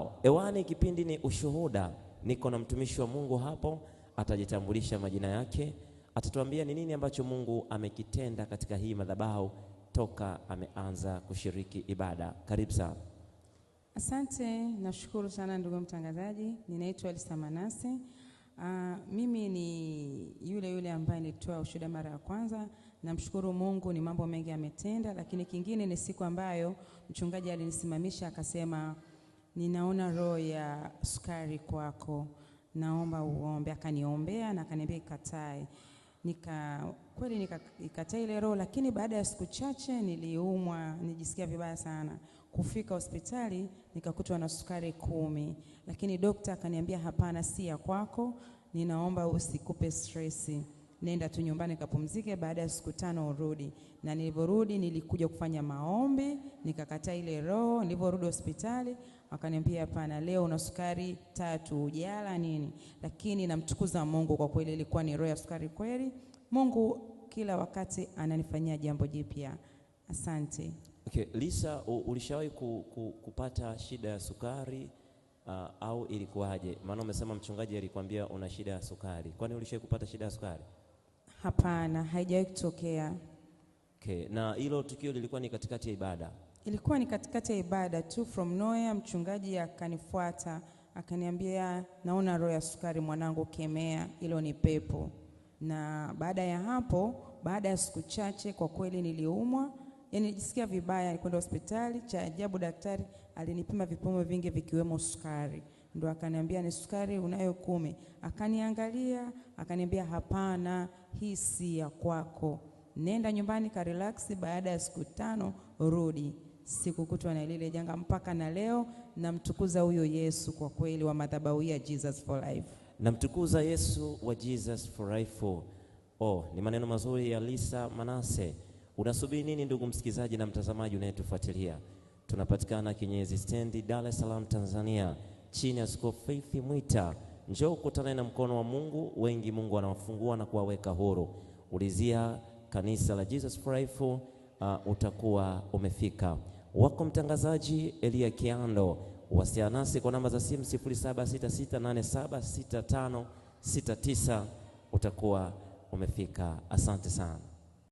madhabahu. Ewani kipindi ni ushuhuda. Niko na mtumishi wa Mungu hapo, atajitambulisha majina yake, atatuambia ni nini ambacho Mungu amekitenda katika hii madhabahu toka ameanza kushiriki ibada. Karibu sana. Asante, nashukuru sana ndugu mtangazaji. Ninaitwa Elisa Manase. Mimi ni yule ambaye nilitoa ushuhuda mara ya kwanza. Namshukuru Mungu, ni mambo mengi ametenda, lakini kingine ni siku ambayo mchungaji alinisimamisha akasema, ninaona roho ya sukari kwako, naomba uombe. Akaniombea na akaniambia ikatae. Kweli nikakataa ile roho, lakini baada ya siku chache niliumwa, nijisikia vibaya sana. Kufika hospitali nikakutwa na sukari 10, lakini dokta akaniambia hapana, si ya kwako, ninaomba usikupe stress. Nenda tu nyumbani kapumzike, baada ya siku 5 urudi. Na nilivorudi nilikuja kufanya maombi, nikakataa ile roho. Nilivorudi hospitali akaniambia hapana, leo una sukari 3, ujala nini. Lakini namtukuza Mungu, kwa kweli ilikuwa ni roho ya sukari kweli. Mungu kila wakati ananifanyia jambo jipya. Asante. Okay, Lisa, ulishawahi kupata shida ya sukari au ilikuwaje? Maana umesema mchungaji alikwambia una shida ya sukari. Kwani ulishawahi kupata shida ya sukari? Hapana, haijawahi kutokea. Okay, na hilo tukio lilikuwa ni katikati ya ibada? Ilikuwa ni katikati ya ibada tu, from nowhere mchungaji akanifuata akaniambia, naona roho ya sukari mwanangu, kemea, hilo ni pepo. Na baada ya hapo, baada ya siku chache, kwa kweli niliumwa, yani nijisikia vibaya. Nilikwenda hospitali, cha ajabu daktari alinipima vipimo vingi vikiwemo sukari. Ndio akaniambia ni sukari unayo 10. Akaniangalia, akaniambia hapana, hii si ya kwako. Nenda nyumbani ka relax, baada ya siku 5 rudi. Sikukutwa na lile janga mpaka na leo. Namtukuza huyo Yesu kwa kweli wa madhabahu ya Jesus for Life. Namtukuza Yesu wa Jesus for Life. Ni maneno mazuri ya Lisa Manase. Unasubiri nini ndugu msikizaji na mtazamaji unayetufuatilia? Tunapatikana Kinyezi Stendi, Dar es Salaam, Tanzania, chini ya Askofu Faith Mwita. Njoo ukutane na mkono wa Mungu. Wengi Mungu anawafungua na kuwaweka huru. Ulizia kanisa la Jesus for Life, utakuwa umefika. Wako mtangazaji Elia Kiando. Wasiliana nasi kwa namba za simu 0766876569. Utakuwa umefika. Asante sana.